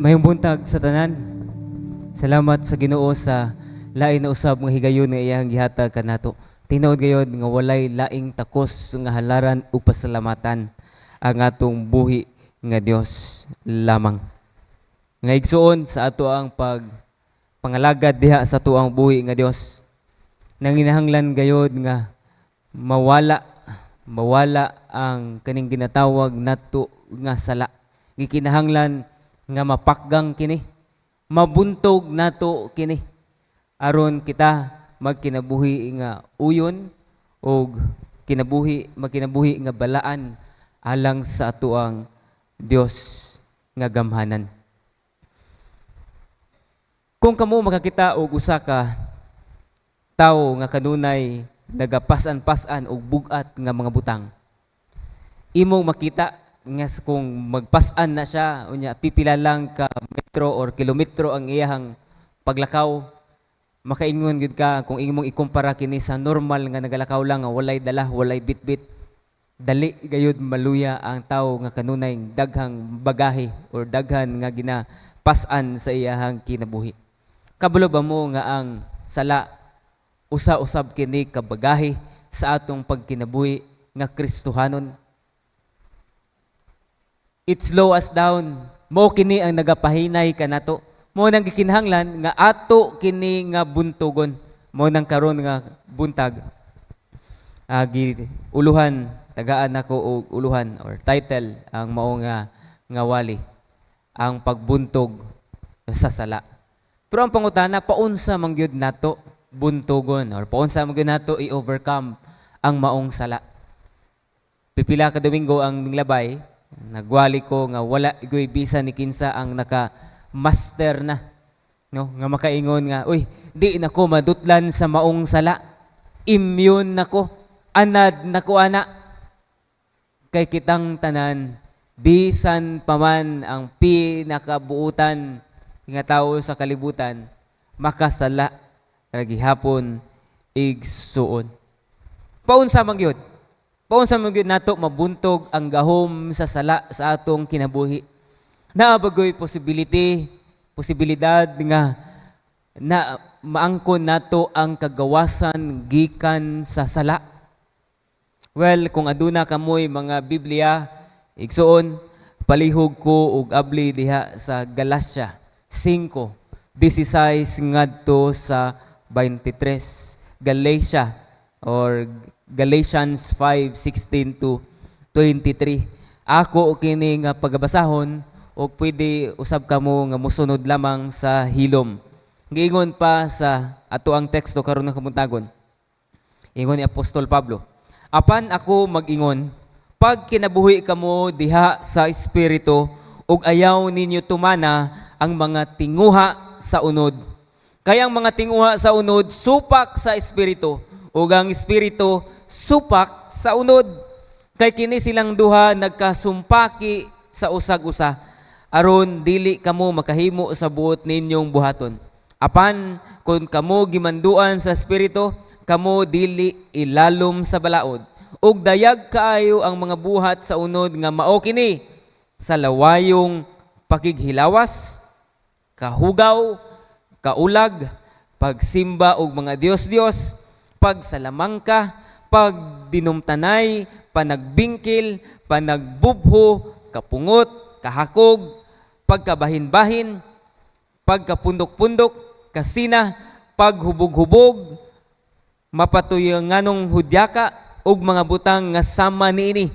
Mayong buntag sa tanan. Salamat sa Ginoo sa lain na usab nga higayon nga iyang gihatag kanato. Tinuod gayud nga walay laing takos nga halaran ug pasalamatan ang atong buhi nga Dios lamang. Nga igsuon sa ato ang pangalagad diha sa tuang buhi nga Dios. Nanginahanglan gayud nga mawala ang kaning ginatawag nato nga sala. Gikinahanglan nga mapakgang kini, mabuntog nato kini aron kita magkinabuhi nga uyon o magkinabuhi nga balaan alang sa atuang Dios nga gamhanan. Kung kamo makakita og usa ka tawo nga kanunay nagapasan-pasan og bugat nga mga butang, imo makita nga kung magpasan na siya unya pipila lang ka metro or kilometro ang iyahang paglakaw, makaingon gud ka kung imong ikumpara kini sa normal nga nagalakaw lang nga walay dala, walay bitbit. Dali gayud maluya ang tawo nga kanunay daghang bagahe or daghan nga ginapasan sa iyahang kinabuhi. Kabalo ba mo nga ang sala usa-usab kini ka bagahe sa atong pagkinabuhi nga Kristohanon? It slow us down. Mo kini ang nagapahinay kanato. Mo nang gikinahanglan nga ato kini nga buntugon. Mo nang karon nga buntag. Uluhan tagaan nako og uluhan or title ang mao nga wali ang pagbuntog sa sala. Pero ang pangutana, paunsa man gyud nato buntugon or paunsa man gyud nato i-overcome ang maong sala? Pipila ka Domingo ang ninglabay, nagwali ko nga wala igoy bisa ni kinsa ang naka-master na. No? Nga makaingon nga, uy, di nako madutlan sa maong sala. Immune nako. Anad nako ana. Kay kitang tanan, bisan paman ang pinakabuutan nga tao sa kalibutan, makasala lagi hapon igsuon. Paunsa man gyud? Paunsa man gyud nato mabuntog ang gahom sa sala sa atong kinabuhi? Naabagoy posibilidad nga na maangkon nato ang kagawasan gikan sa sala. Well, kung aduna kamoy mga Biblia, igsuon, palihog ko og abli diha sa Galacia 5:16 ngadto sa 23. Galatia or Galatians 5:16 to 23. Ako kini nga pagabasahon o pwede usab kamo nga musunod lamang sa hilom. Giingon pa sa ato ang teksto karon nga kabuntagon. Ingon ni Apostol Pablo, apan ako mag-ingon, pag kinabuhi kamo diha sa espiritu ug ayaw ninyo tumana ang mga tinguha sa unod. Kaya ang mga tinguha sa unod supak sa espiritu ug ang espiritu supak sa unod. Kay kini silang duha nagkasumpaki sa usag-usa aron dili kamo makahimo sa buot ninyong buhaton. Apan kung kamo gimanduan sa espiritu, kamo dili ilalom sa balaod. Ug dayag kaayo ang mga buhat sa unod nga mao kini sa lawayong pakighilawas, kahugaw, kaulag, pagsimba og mga Dios-Dios, pagsalamangka, pagdinumtanay, panagbingkil, panagbubho, kapungot, kahakog, pagkabahin-bahin, pagkapundok-pundok, kasina, paghubog-hubog, mapatuyanganong hudyaka, ug mga butang nga sama niini.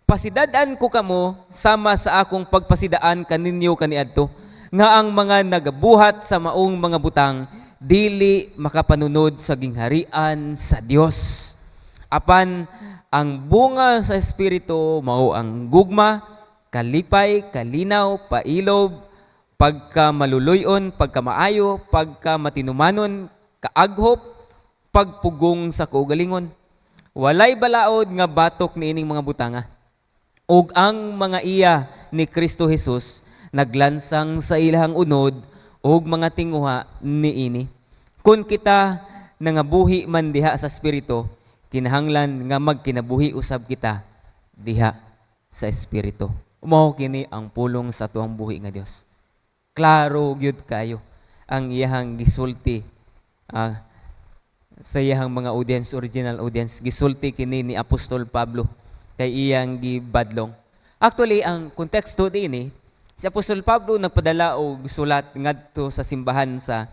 Pasidadaan ko kamo sama sa akong pagpasidaan kaninyo kaniadto nga ang mga nagabuhat sa maong mga butang dili makapanunod sa gingharian sa Dios. Apan ang bunga sa espiritu mao ang gugma, kalipay, kalinaw, pailob, pagkamaluluyon, pagkamaayo, pagkamatinumanon, kaaghop, pagpugong sa kaugalingon. Walay balaod nga batok niining mga butanga. Ug ang mga iya ni Kristo Jesus naglansang sa ilahang unod ug mga tinguha niini. Kung kita nangabuhi man diha sa espiritu, kinahanglan nga magkinabuhi usab kita diha sa espiritu. Mao kini ang pulong sa tuang buhi nga Dios. klaro gyud kayo ang iyahang gisulti sa iyahang mga audience, original audience. Gisulti kini ni Apostol Pablo kay iyang gibadlong. Actually, ang konteksto din si Apostol Pablo nagpadala og sulat ngadto sa simbahan sa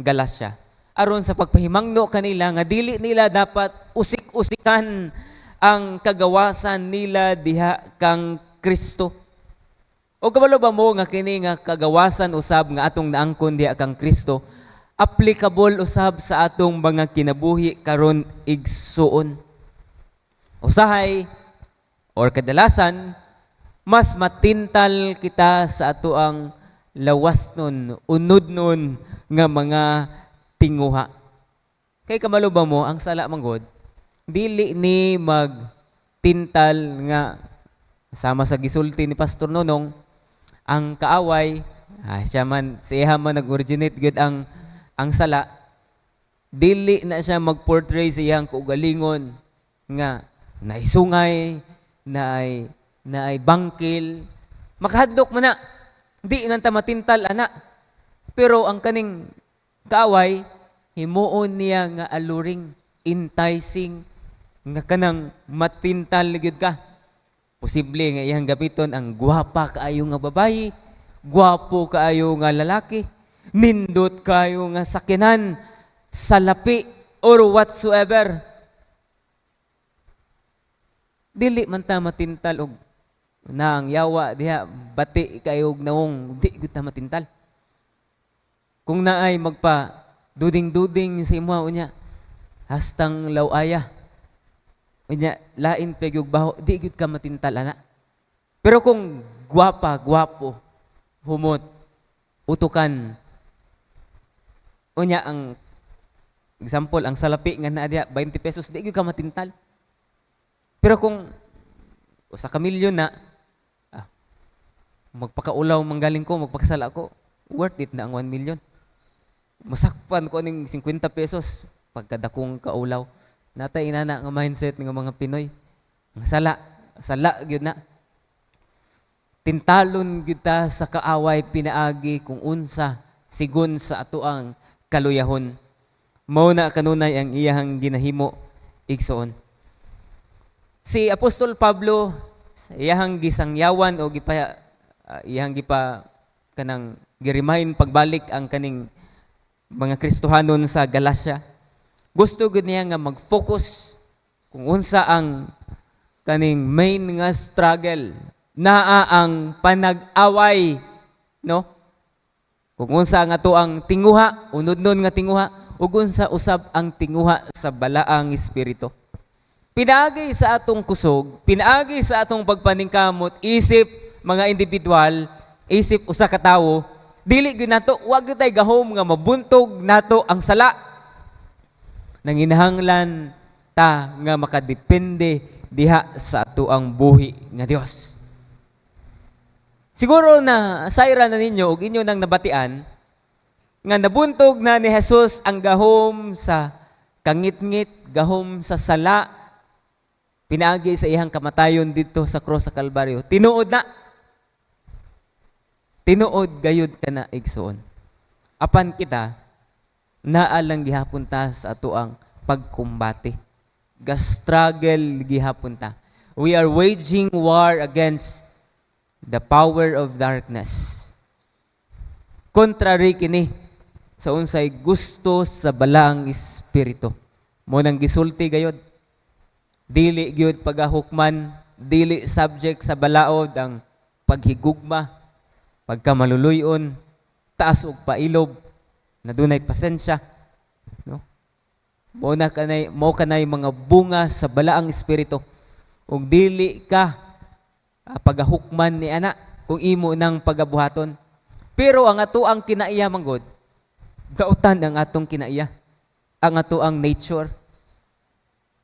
Galacia aron sa pagpahimangno kanila nga dili nila dapat usik-usikan ang kagawasan nila diha kang Kristo. O kabalo ba mo nga kini nga kagawasan usab nga atong naangkon diha kang Kristo applicable usab sa atong mga kinabuhi karon igsuon. Usahay or kadalasan mas matintal kita sa ato ang lawas nun, unod nun nga mga tinguha. Kay kamalo ba mo, ang sala manggod, dili ni magtintal nga sama sa gisulti ni Pastor Nonong, ang kaaway, siya man nag-originate good ang sala, dili na siya mag-portray sa iyang kaugalingon nga naisungay, na ay bangkil, makahadlok man na, di nanta matintal ana. Pero ang kaning kaaway, himuon niya nga alluring, enticing, nga kanang matintal gyud ka. Posible nga iyang gapiton ang gwapa kaayo nga babayi, gwapo kaayo nga lalaki, nindot kaayo nga sakinan, salapi, or whatsoever. Dili man ta matintal og na ang yawa diha bati kayog naong di gud ta matintal. Kung naay magpa duding-duding sa imo unya hastang lawaya unya lain pegyog baho di gud ka matintal ana. Pero kung gwapo, humot, utukan unya ang example ang salapi nga naa diha 20 pesos di gud ka matintal. Pero kung usa ka milyon na magpakaulaw manggaling ko, magpakasala ko, worth it na ang 1 million. Masakpan ko ning 50 pesos pagkadakong kaulaw. Natay inana nga mindset ng mga Pinoy. Ang sala gyud na. Tintalon gyud ta sa kaaway pinaagi kung unsa sigon sa atoang kaluyahon. Mao na kanunay ang iyahang ginahimo igsoon. Si Apostol Pablo sa iyahang gisangyawan o iyang gipa kanang girimahin pagbalik ang kaning mga Kristohanon sa Galacia. Gusto gud niya nga mag-focus kung unsa ang kaning main nga struggle naa ang panag-away, no? Kung unsa nga to ang tinguha, unod-nun nga tinguha, ug unsa usab ang tinguha sa balaang espiritu. Pinaagi sa atong kusog, pinaagi sa atong pagpaningkamot, isip mga individual, isip usa ka tawo, dili gyud nato wag gyud tay gahom nga mabuntog nato ang sala. Nanginahanglan ta nga makadepende diha sa ato ang buhi nga Dios. Siguro na sayra na ninyo og inyo nang nabatian nga nabuntog na ni Jesus ang gahom sa kangit-ngit, gahom sa sala, pinaagi sa iyang kamatayon dito sa cross sa Kalbaryo. Tinuod gayud ka na igsoon. Apan kita, naalang gihapon ta sa ato ang pagkumbate. Ga-struggle gihapon ta. We are waging war against the power of darkness. Contrary kini sa unsay gusto sa balaang espiritu. Mo nang gisulti gayud. Dili gyud pagahukman, dili subject sa balaod ang paghigugma, pagkamaluluyon, taas og pailob, na dunay pasensya, no? Mo kanay mga bunga sa balaang espiritu. Ug dili ka pagahukman ni ana kung imo nang pagabuhaton. Pero ang ato ang kinaiya manggod, dautan ang atong kinaiya, ang ato ang nature.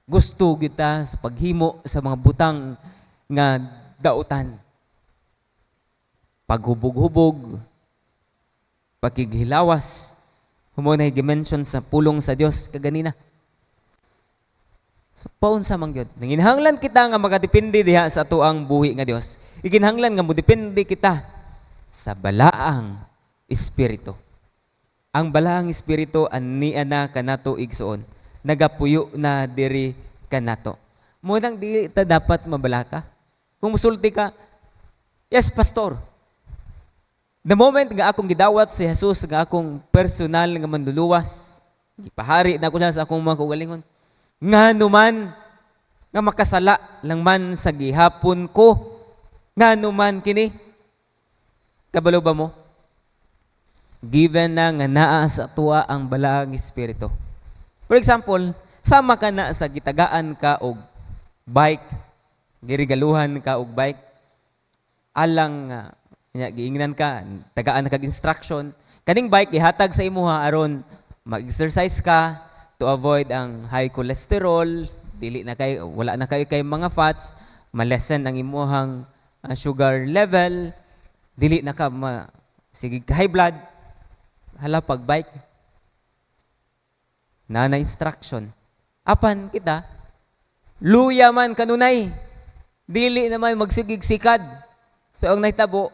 Gusto kita sa paghimo sa mga butang nga dautan. Paghubog-hubog, pagkighilawas, humonay dimension sa pulong sa Dios kaganina. So, paunsa man gyud. Nanginhanglan kita nga makadepende diha sa ato ang buhi nga Dios. Ikinhanglan nga mo depende kita sa balaang espiritu. Ang balaang espiritu ania na kanato igsoon. Nagapuyo na diri kanato. Munang di ta dapat mabalaka. Kung musulti ka, yes, pastor. The moment nga akong gidawat si Jesus nga akong personal nga manluluwas, gipahari na ko siya sa akong mga kaugalingon. Nga numan nga makasala lang man sa gihapon ko. Nga numan kini. Kabalo ba mo? Given na nga naa sa tuwa ang balaang espiritu. For example, sama ka na sa gitagaan ka og bike, girigaluhan ka og bike, alang giingnan ka, tagaan na kag instruction, kaning bike ihatag sa imuha aron mag-exercise ka to avoid ang high cholesterol, wala na kayo kay mga fats, malesen ang imuhang sugar level, dili na ka sige high blood. Hala pag bike na instruction apan kita luya man kanunay dili naman magsigig sikad so ang nahitabo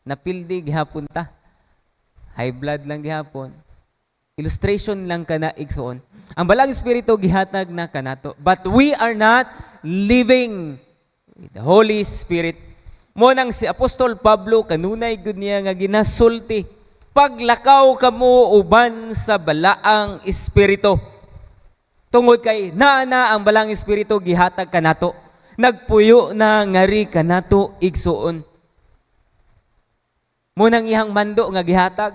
napildi gihapon ta high blood lang gihapon illustration lang kana igsoon ang balang espiritu gihatag na kanato but we are not living with the Holy Spirit mo nang si Apostol Pablo kanunay gud niya nga ginasulti paglakaw kamo uban sa balaang espiritu. Tungod kay naana ang balaang espiritu gihatag kanato. Nagpuyo na ngari kanato igsuon. Munang ihang mando nga gihatag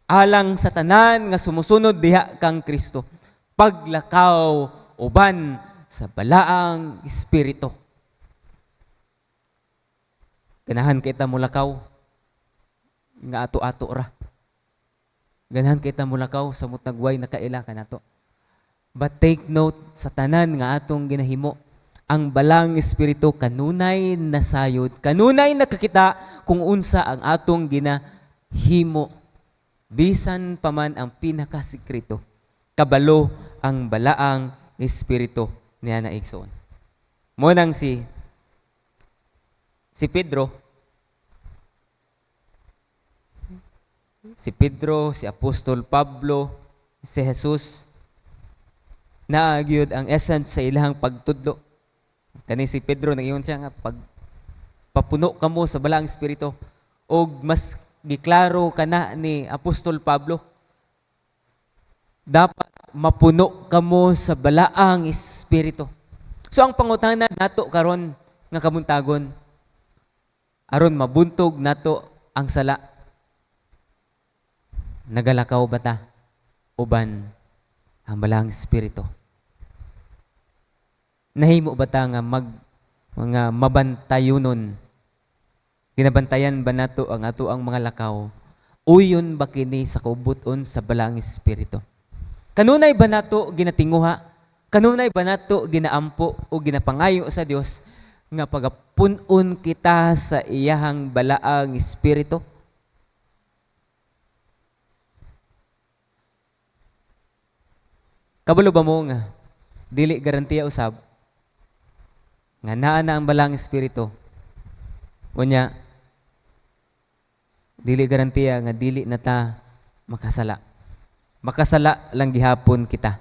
alang sa tanan nga sumusunod diha kang Kristo. Paglakaw uban sa balaang espiritu. Ganahan kita mulakaw nga ato-ato ra. Ganahan kita mulakaw sa mutagway na kaila kanato. But take note sa tanan nga atong ginahimo, ang balang espiritu kanunay nasayod, kanunay nakakita kung unsa ang atong ginahimo. Bisan paman ang pinakasikreto, kabalo ang balaang espiritu niya na igsoon. Mo nang si Pedro, si Apostol Pablo, si Jesus, naagyod ang essence sa ilahang pagtudlo. Kani si Pedro, nag-iyon siya nga, papuno ka mo sa balaang espiritu, o mas giklaro ka na ni Apostol Pablo, dapat mapuno ka mo sa balaang espiritu. So ang pangutana nato karon nga kamuntagon, aron mabuntog nato ang sala, nagalakaw ba ta uban ang balaang espiritu? Nahimo ba ta nga mga mabantayunon? Ginabantayan ba nato ang ato ang mga lakaw? Uyon ba kini sa kaubuton sa balaang espiritu? Kanunay ba nato ginatinguha? Kanunay ba nato ginaampo o ginapangayo sa Dios nga pagapunon kita sa iyahang balaang espiritu? Kabalo ba mo nga dili garantiya usab nga naa na ang balaang espiritu? Unya dili garantiya nga dili na ta makasala. Makasala lang gihapon kita.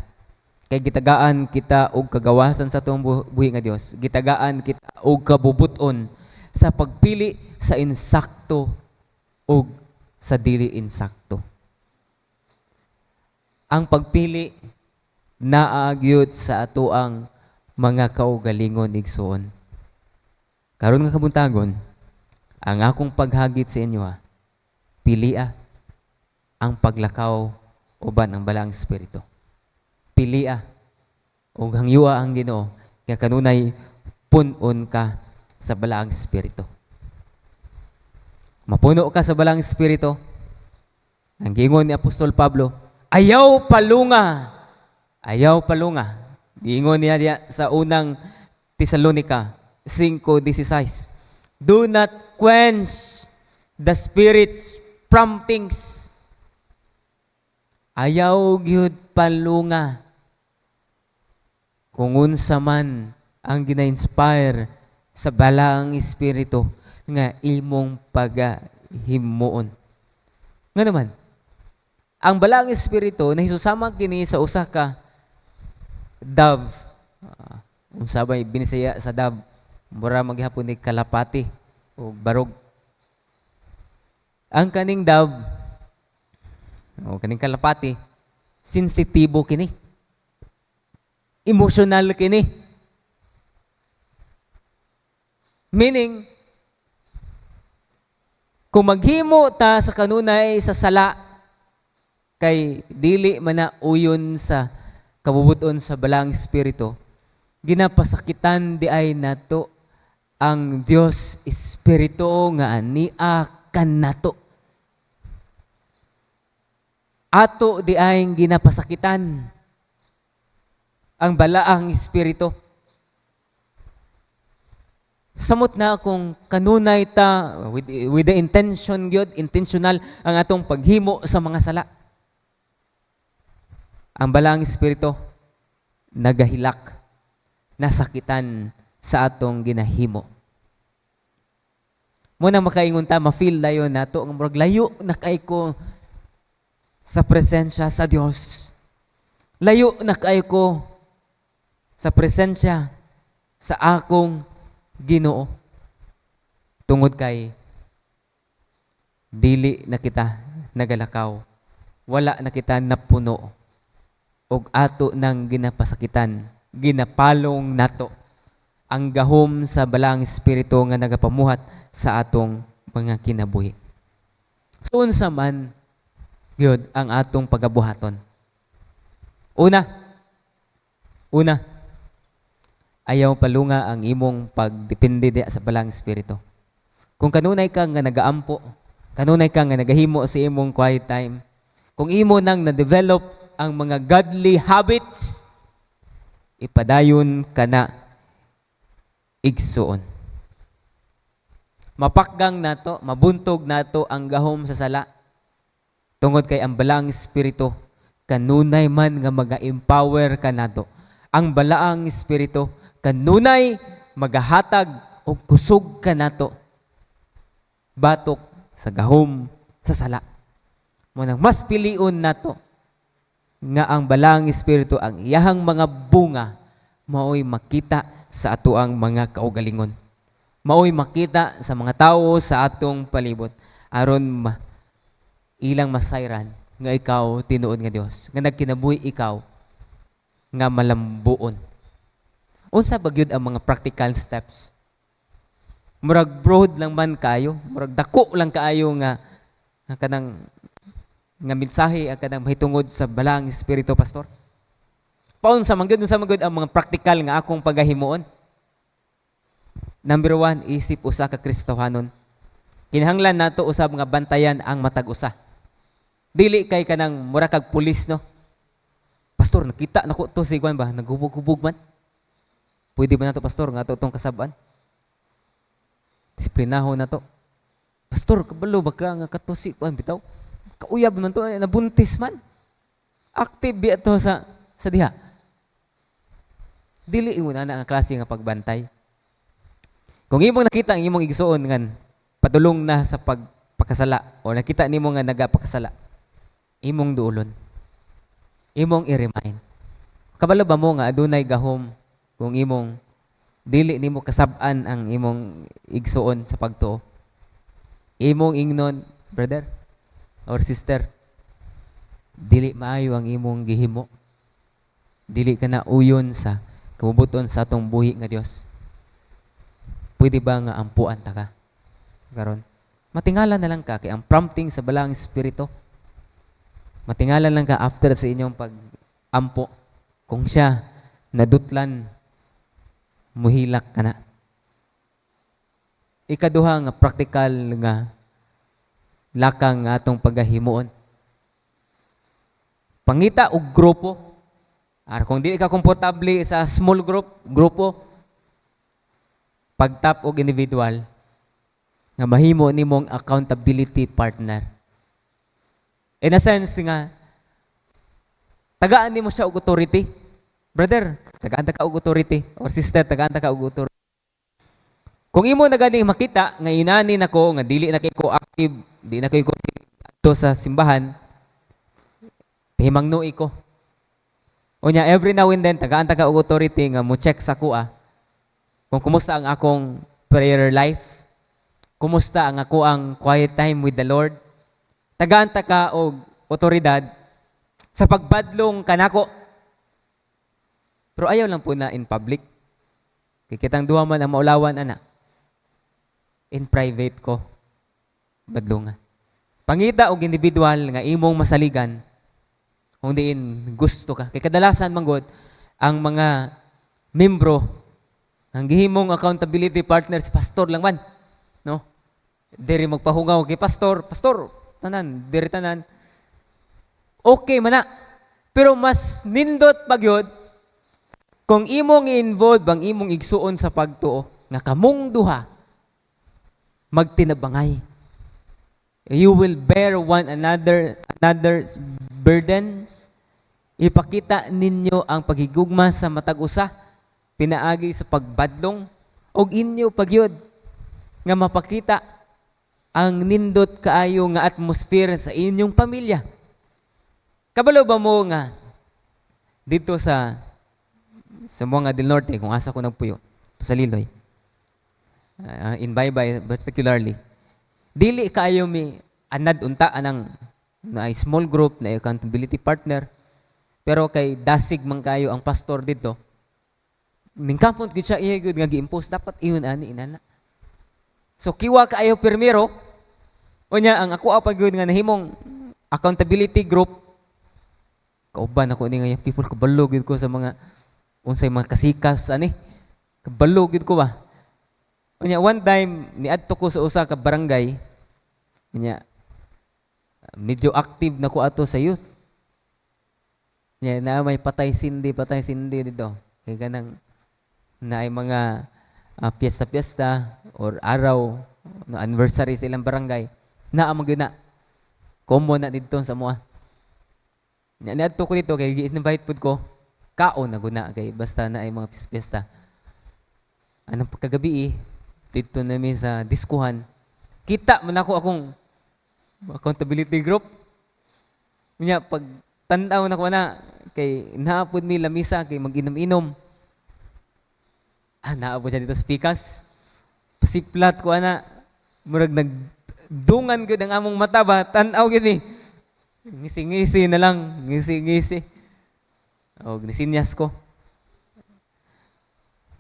Kay gitagaan kita og kagawasan sa tuong buhi nga Dios. Gitagaan kita og kabubuton sa pagpili sa insakto og sa dili insakto. Ang pagpili naagyod sa ato ang mga kaugalingon igsoon. Karon nga kabuntagon, ang akong paghagit sa inyo pilia ang paglakaw uban ang balaang espiritu. Pilia ug hangyua ang Ginoo nga kanunay punon ka sa balaang espiritu. Mapuno ka sa balaang espiritu. Ang giingon ni Apostol Pablo, ayaw palunga. Ayaw palunga. Giingon niya diya sa unang Tesalonica 5:16. Do not quench the Spirit's promptings. Ayaw gyud palunga. Kung unsa man ang gina-inspire sa balaang espiritu nga imong pagahimuon. Nga naman, ang balang espiritu na hisusama kini sa usa ka dove. Unsa bay binisaya sa dove? Mura maghapon ni kalapati o barog. Ang kaning dove o kaning kalapati, sensitibo kini. Emotional kini. Meaning, kung maghimo ta sa kanunay sa sala, kay dili man na uyon sa kabubuton sa balang espiritu, ginapasakitan di ay nato ang Dios Espiritu nga ania kanato. Ato di ay ginapasakitan ang balaang espiritu. Samot na kung kanunay ta with the intention gyud, intentional ang atong paghimo sa mga sala. Ang balaang espiritu nagahilak, nasakitan sa atong ginahimo. Muna makaingon ta, ma-feel dayon nato ang murag layo na kay ko sa presensya sa Dios. Layo na kay ko sa presensya sa akong Ginoo. Tungod kay dili na kita nagalakaw, wala na kita napuno og ato nang ginapasakitan, ginapalong nato ang gahom sa balang espiritu nga nagapamuhat sa atong mga kinabuhi. So unsa man gyud ang atong pagabuhaton? Una, ayaw palunga ang imong pagdepende di sa balang espiritu. Kung kanunay ka nga nagaampo, kanunay ka nga nagahimo sa imong quiet time, kung imo nang na-develop ang mga godly habits, ipadayon ka na igsuon. Mapakgang nato, mabuntog nato ang gahom sa sala. Tungod kay ang balang espiritu, kanunay man nga maga-empower ka nato. Ang balaang espiritu, kanunay magahatag o kusog ka nato batok sa gahom sa sala. Munang mas piliun nato nga ang balang espiritu ang iyahang mga bunga mao'y makita sa atoang mga kaugalingon. Mao'y makita sa mga tao sa atong palibot aron ilang masayran nga ikaw tinuod nga Dios, nga nagkinabuhi ikaw nga malambuon. Unsa ba gyud ang mga practical steps? Murag broad lang man kayo, murag dako lang kaayo nga kanang nga mensahe ang kanang mahitungod sa balang espiritu, pastor. Unsa man gyud ang mga practical nga akong pagahimuon? Number 1, isip usa ka Kristohanon. Kinahanglan nato usab nga bantayan ang matag usa. Dili kay kanang mura kag pulis, no? Pastor, nakita nako to si Juan ba naghubog-hubog man. Pwede ba nato, pastor, nga ato tong kasab-an? Disiplinahon na to. Pastor, kabalo ba ka nga kato si Juan bitaw? Kauyab man to, nabuntis man. Active biya to sa diha. Dili una na ang klase nga pagbantay. Kung imong nakita ang imong igsuon ngan padulong na sa pagpakasala o nakita nimo nga nagapakasala, imong duolon. Imong i-remind. Kabalo ba mo nga adunay gahom kung imong dili nimo kasab-an ang imong igsuon sa pagtuo? Imong ingnon, brother or sister, dili maayo ang imong gihimo. Dili ka na uyon sa kabubuton sa atong buhi nga Dios. Pwede ba nga ampuan ta ka? Karon, matingala na lang ka kay ang prompting sa balang espiritu. Matingala lang ka after sa inyong pag-ampo. Kung siya nadutlan, muhilak ka na. Ikaduha nga practical nga lakang nga atong pagahimuon. Pangita og grupo. Kung di ka komportable sa small grupo, pagtap og individual, nga mahimo nimong accountability partner. In a sense nga, tagaan nimo siya og authority. Brother, tagaan ta ka og authority. Or sister, tagaan ta ka og authority. Kung imo na ganing makita, nga inani nako, nga dili na kay ko active, di na kay ko dito sa simbahan, himangnuy ko. Unya, every now and then, tagaan taga og authority nga mo check sa kuha kung kumusta ang akong prayer life, kumusta ang ako ang quiet time with the Lord. Tagaan taga og otoridad sa pagbadlong kanako. Pero ayaw lang po na in public. Kikitang duha man ang maulawan, ana. In private ko, badlungan. Pangita og individual nga imong masaligan, kung diin gusto ka. Kay kadalasan manggod, ang mga membro, ang gihimong accountability partner, si pastor lang man. No? Diri magpahugaw kay pastor, tanan, diri tanan. Okay man na. Pero mas nindot pagyod kung imong i-involve ang imong igsuon sa pagtuo nga kamong duha magtinabangay. You will bear one another's burdens. Ipakita ninyo ang paghigugma sa matag usa, pinaagi sa pagbadlong, og inyo pagyod nga mapakita ang nindot kaayo nga atmosphere sa inyong pamilya. Kabalo ba mo nga dito sa mga Del Norte, kung asa ko nagpuyo, sa Liloy, in Baybay particularly, dili kayo mi anad unta anang na small group na accountability partner, pero kay dasig man kayo ang pastor dito, ningkampon gid siya iya gud nga gi-impose dapat iyon ani inana. So kiwa kayo permiro, unya ang ako apag gud nga nahimong accountability group, kauban ako ni nga people, kabalo gid ko sa mga unsay mga kasikas ani, kabalo gid ko ba. Unya one time niadto ko sa usa ka barangay, unya medyo active na ko ato sa youth. Unya na may patay sindi dito. Kay kanang na ay mga piyesta-piyesta or araw na anniversary sa ilang barangay, na amang na common na dito sa mua. Niadto ko dito kay gi-invite pud ko kaon na guna kay basta na ay mga piyesta. Anong pagkagabi dito namin sa diskuhan, kita man ako akong accountability group. Nya pag tanaw na ko na kay naapod mi lamisa kay mag-inom-inom. Naapod siya dito sa pikas. Pasiplat ko ana, murag nagdungan gud ang among mata ba, tan-aw gid ni. Ngisi-ngisi na lang, ngisi-ngisi. O nisinyas ko.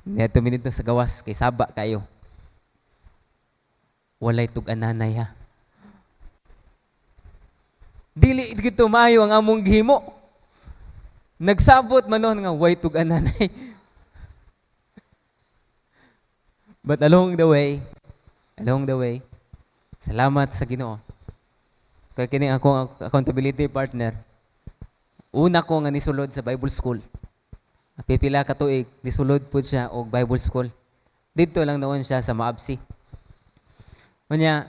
Niya 2 minutes sa gawas kay saba kayo. Walay tug-ananay ha. Dili gito maayo ang among gihimo. Nagsabot manon nga way tug-ananay. But along the way, salamat sa Ginoo. Kaya kini akong accountability partner. Una ko nga nisulod sa Bible School. Pipila ka tuig, nisulod po siya og Bible School. Dito lang noon siya sa Maabsi. Unya,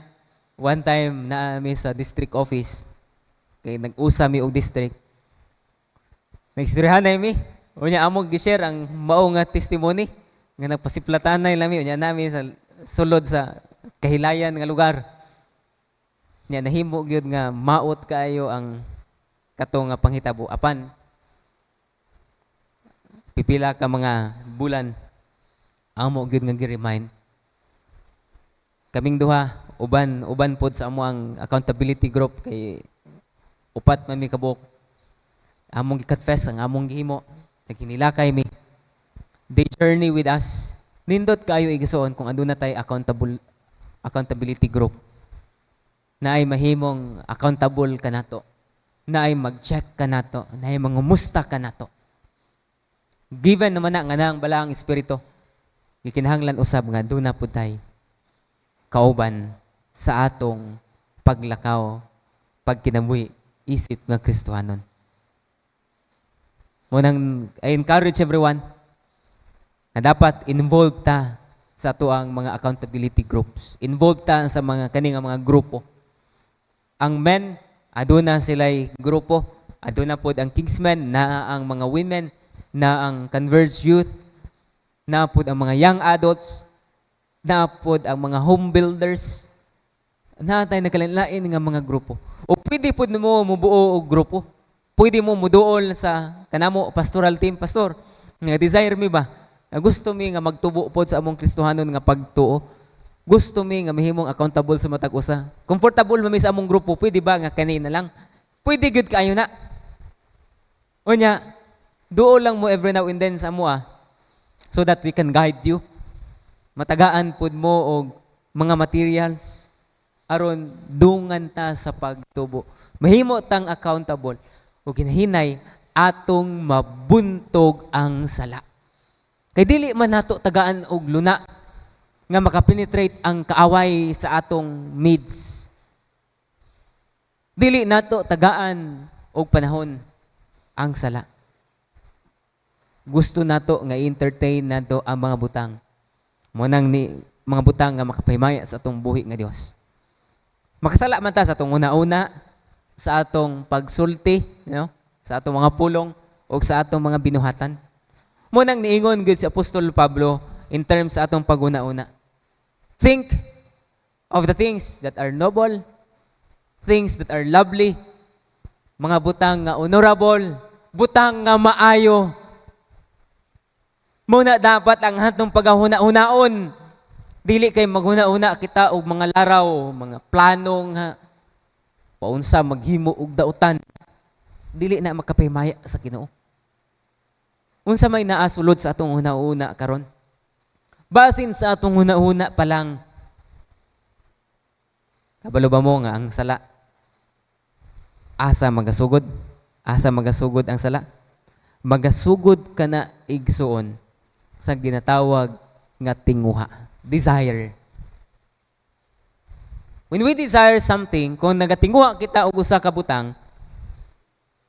one time na mi sa district office, kay nag-usa mi og district. Nagstoryahan na mi. Unya among gi-share ang mao nga testimony nga nagpasiplatanay lami unya nami sa sulod sa kahilayan nga lugar. Nya nahimo gyud nga maot kaayo ang kato nga panghitabo apan pipila ka mga bulan amo gyud nga gi-remind kaming duha uban pod sa amo ang accountability group kay upat man mi kabuok among gi-confess ang among gihimo naghinilakay mi. They journey with us. Nindot kayo igasuon kung aduna tay accountability group na ay mahimong accountable kanato, na ay mag-check kanato, na ay mangumusta kanato. Given naman na nga na ang balaang espiritu, gikinahanglan usab nga duna pud tay kauban sa atong paglakaw, pagkinabuhi isip nga Kristohanon. Munang I encourage everyone na dapat involved ta sa tuang mga accountability groups. Involved ta sa mga kaning mga grupo. Ang men, aduna sila'y grupo. Aduna pod ang Kingsmen, na ang mga women, na ang Converge Youth, na pod ang mga young adults, na pod ang mga home builders, natay nagkalain-lain nga mga grupo. O pwede po mo mubuo og grupo. Pwede mo muduol sa kanamo pastoral team, pastor. Nga desire mi ba? Nga gusto mi nga magtubo pod sa among Kristohanon nga pagtuo. Gusto mi nga mahimong accountable sa matag usa. Comfortable mi sa among grupo, pwede ba nga kanina lang? Pwede gyud kaayo na. Unya, duol lang mo every now and then sa amo so that we can guide you. Matagaan pod mo og mga materials aron dungan ta sa pagtubo. Mahimo tang accountable ug ginahinay atong mabuntog ang sala. Kay dili man nato tagaan og luna nga makapenetrate ang kaaway sa atong midst. Dili nato tagaan og panahon ang sala. Gusto nato nga entertain nato ang mga butang. Munang ni mga butang nga makapahimaya sa atong buhi nga Dios. Makasala man ta sa atong una-una, sa atong pagsulti, sa atong mga pulong o sa atong mga binuhatan. Munang niingon gud si Apostol Pablo in terms sa atong pag-una-una. Think of the things that are noble, things that are lovely, mga butang nga honorable, butang nga maayo. Muna dapat ang hatong paghuna-hunaon. Dili kay maghuna-una kita og mga laraw, mga planong paunsa maghimo og dautan. Dili na makapahimaya sa Ginoo. Unsa may naasulod sa atong una-una karon? Basin sa atong una-una pa lang. Kabalo ba mo nga ang sala? Asa magasugod? Asa magasugod ang sala? Magasugod ka na igsuon sa ginatawag nga tinguha. Desire. When we desire something, kung nagatinguha kita og usa ka butang,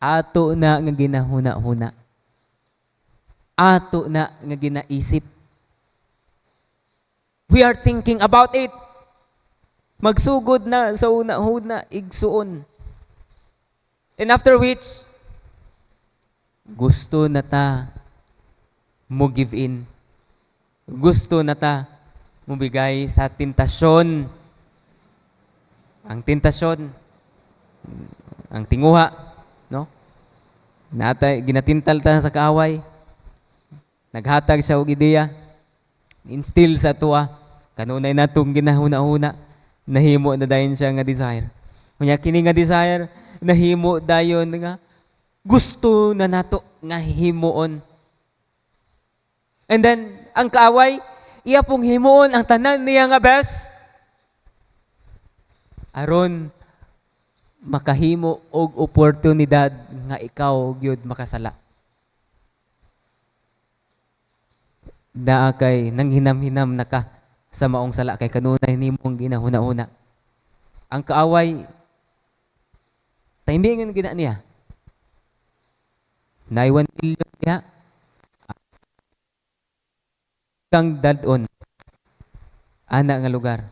ato na nga ginahuna-huna. Ato na nga ginaisip. We are thinking about it. Magsugod na sa una-una igsuon. And after which, gusto na ta mo give in. Gusto na ta mo bigay sa tentasyon. Ang tentasyon, ang tinguha, no? Natay ginatintal ta sa kaaway. Naghatag siya og ideya. Instill sa tuwa. Kanunay natong ginahuna-huna. Nahimo na dayon siya nga desire. Kunya kini nga desire, nahimo dayon nga gusto na nato nga himuon. And then, ang kaaway, iya pong himuon ang tanan niya nga best. Aron, makahimo og oportunidad nga ikaw gyud makasala. Kay nang hinam-hinam na ka sa maong sala kay kanunay nimong ginahuna-una. Ang kaaway, timingon gina niya. Naiwan million niya. Kang dadon ana nga lugar.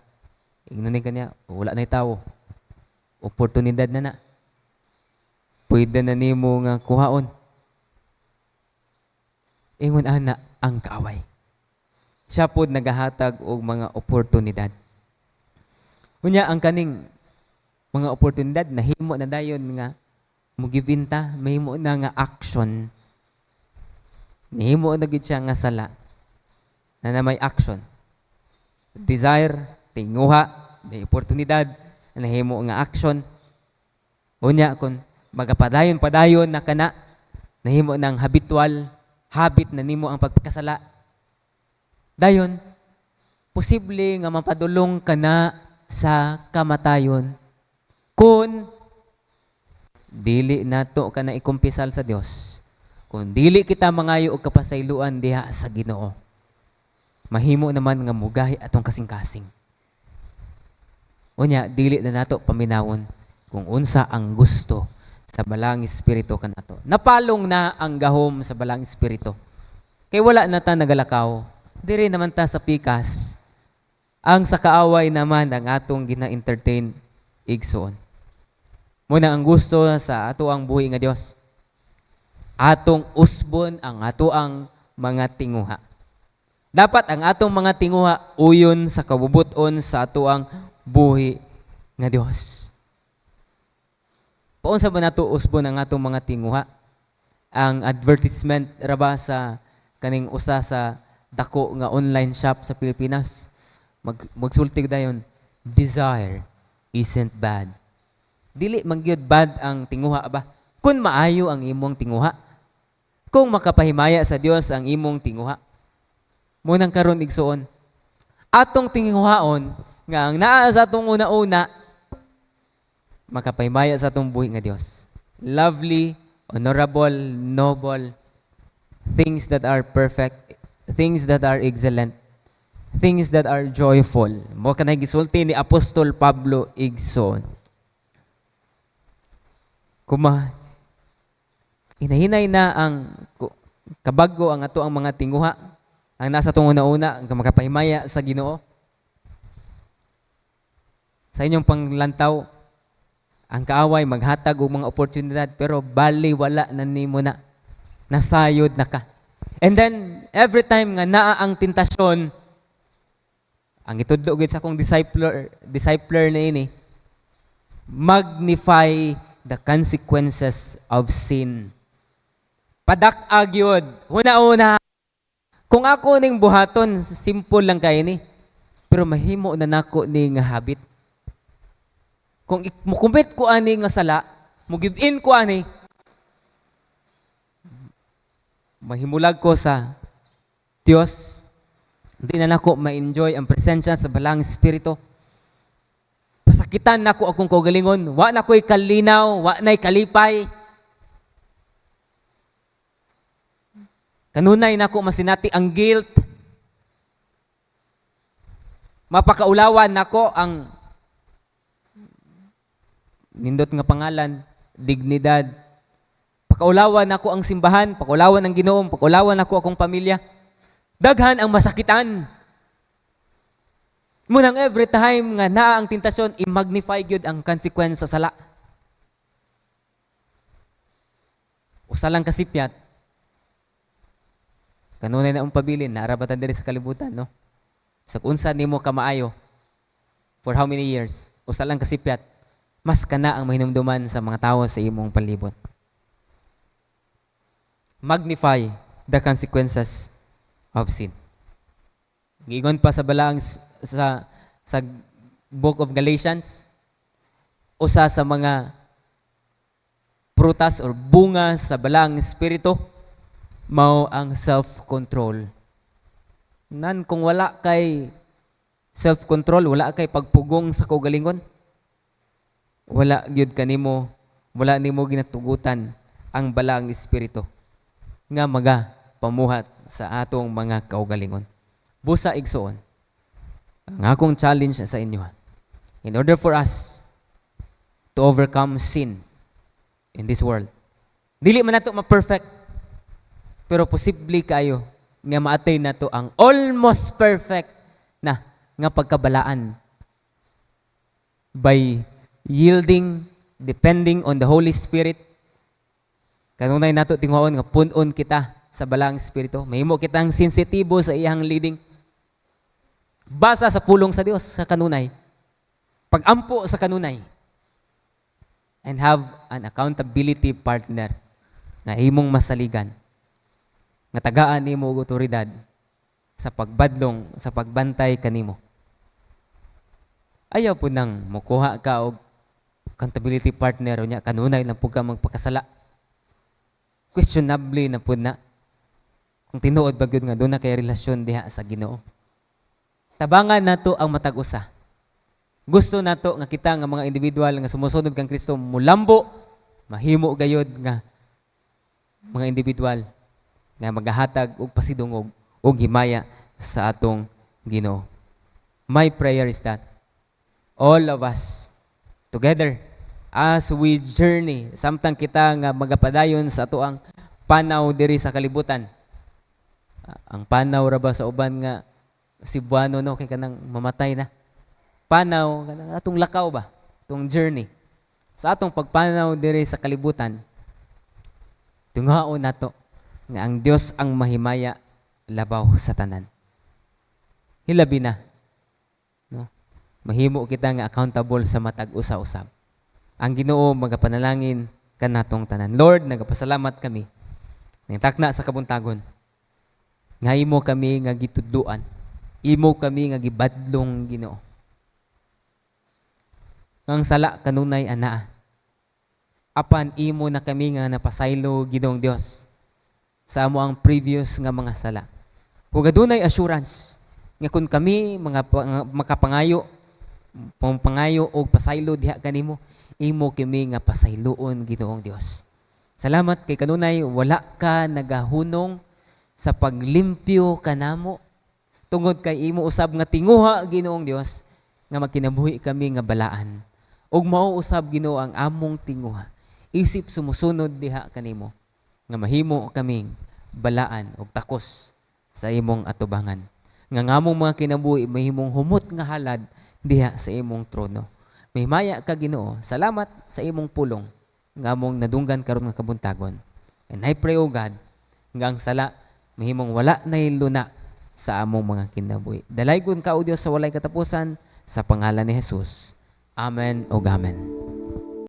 Ingnonin kanya, wala na tawo. Oportunidad na. Pwede na nimo nga kuhaon. Ingon ana ang kaaway. Siya pod nagahatag og mga oportunidad. Unya ang kaning mga oportunidad nahimo na dayon nga mugive ta, mahimo na nga action. Nahimo na gid siya nga sala na may action. Desire, tinguha, may oportunidad, nahimo nga action. Unya kun magapadayon-padayon na kana, nahimo ng habit na nimo ang pagkasala. Dayon, posible nga mapadulong ka na sa kamatayon kung dili nato ka na ikumpisal sa Dios. Kung dili kita mangayo og kapasayloan diha sa Ginoo. Mahimo naman nga mugahi atong kasing-kasing. Unya, dili na nato paminawon kung unsa ang gusto sa balang espiritu kanato. Napalong na ang gahom sa balang espiritu. Kay wala na ta nagalakaw. Diri naman ta sa pikas. Ang sa kaaway naman ang atong gina-entertain igsoon. Muna ang gusto sa ato ang buhi nga Dios. Atong usbon ang ato ang mga tinguha. Dapat ang atong mga tinguha uyon sa kabubuton sa ato ang buhi nga Dios. Paunsa ba nato usbon ang atong mga tinguha? Ang advertisement ra ba sa kaning usa sa dako nga online shop sa Pilipinas? Magsulti dayon, desire isn't bad. Dili man gyud bad ang tinguha ba? Kung maayo ang imong tinguha, kung makapahimaya sa Dios ang imong tinguha. Munang karon igsuon, atong tinguhaon nga ang naa sa atong una-una makapahimaya sa atong buhi nga Dios. Lovely, honorable, noble, things that are perfect, things that are excellent, things that are joyful. Mo kanay gisulti ni Apostol Pablo igsoon. Kuma hinahinay na ang kabago ang ato ang mga tinguha, ang nasa atong una-una ang makapahimaya sa Ginoo. Sa inyong panglantaw, ang kaaway maghatag og mga oportunidad pero bali wala na nimo na, nasayod na ka. And then every time nga naa ang tentasyon, ang itudlo gid sa akong discipler na ini, magnify the consequences of sin. Padak-ag yun. Una-una, kung ako ning buhaton, simple lang kay ni, pero mahimo na nako ni nga habit. Kung mukumbit ko ani nga sala, mo-give in ko ani, mahimulag ko sa Dios, hindi na nako ma-enjoy ang presensya sa balang Espiritu. Pasakitan nako akong kaugalingon, wa na ko'y kalinaw, wa na'y kalipay. Kanunay nako masinati ang guilt. Mapakaulawan nako ang nindot nga pangalan, dignidad. Pakaulawan nako ang simbahan, pakaulawan ang Ginoo, pakaulawan nako akong pamilya. Daghan ang masakitan. Munang every time nga naa ang tentasyon, i-magnify gyud ang consequence sa sala. Usa lang kasipyat. Kanunay na ang pabilin, naarabatan diri sa kalibutan, no? Sa unsa nimo ka maayo, for how many years, usa lang kasipyat, mas kana ang mahinumduman sa mga tawo sa imong palibot. Magnify the consequences of sin. Giingon pa sa balaang sa Book of Galatians, usa sa mga prutas or bunga sa balaang espiritu mao ang self-control. Nan kung wala kay self-control, wala kay pagpugong sa kaugalingon, wala gyud kanimo, wala nimo ginatugutan ang balaang espiritu nga maga pamuhat sa atong mga kaugalingon. Busa igsoon, ang akong challenge sa inyo, in order for us to overcome sin in this world, dili man nato ma-perfect, pero posible kayo nga ma-attain nato ang almost perfect na nga pagkabalaan by yielding, depending on the Holy Spirit. Kanunay nato tinguhaon nga punon kita sa balang espiritu. Mahimo kitang sensitibo sa iyang leading. Basa sa pulong sa Dios sa kanunay. Pagampo sa kanunay. And have an accountability partner nga imong masaligan. Nga tagaan nimo og otoridad sa pagbadlong, sa pagbantay kanimo. Ayaw po nang mukuha ka og accountability partner niya, kanunay lang po ka magpakasala. Questionably na po na kung tinuod ba gyud nga doon na kay relasyon diha sa Ginoo. Tabangan nato ang matag usa. Gusto nato nga kita nga mga individual nga sumusunod kang Kristo mulambo, mahimo gayud nga mga individual nga maghahatag og pasidungog og himaya sa atong Ginoo. My prayer is that all of us together as we journey, samtang kita nga magapadayon sa ato ang panaw diri sa kalibutan. Ang panaw ra ba sa uban nga Cebuano, no, kay kanang mamatay na. Panaw, kanang atong lakaw ba? Atong journey. Sa atong pagpanaw diri sa kalibutan, tunghaon nato nga ang Dios ang mahimaya labaw sa tanan. Hilabi na, no? mahimo kita nga accountable sa matag usa-usab. Ang Ginoo magapanalangin kanatong tanan. Lord, nagapasalamat kami. Nangtakna sa kabuntagon. Nga imo kami nga gitudluan. Imo kami nga gibadlong Ginoo. Ang sala kanunay anaa. Apan imo na kami nga napasaylo Ginoong Dios sa amo ang previous nga mga sala. Ug adunay assurance nga kun kami mga makapangayo og pasaylo diha kanimo, imo kami nga pasayloon Ginoong Dios. Salamat kay kanunay wala ka nagahunong sa paglimpyo kanamo tungod kay imo usab nga tinguha Ginoong Dios nga magkinabuhi kami nga balaan. Ug mao usab Ginoo ang among tinguha. Isip sumusunod diha kanimo nga mahimo kaming balaan og takos sa imong atubangan. Nga ngamong mga kinabuhi mahimong humot nga halad diha sa imong trono. Mahimaya ka Ginoo. Salamat sa imong pulong nga among nadunggan karon nga kabuntagon. And I pray, O God, nga ang sala mahimong wala nay luna sa among mga kinabuhi. Dalaygon ka, O Dios, sa walay katapusan sa pangalan ni Jesus. Amen o Amen.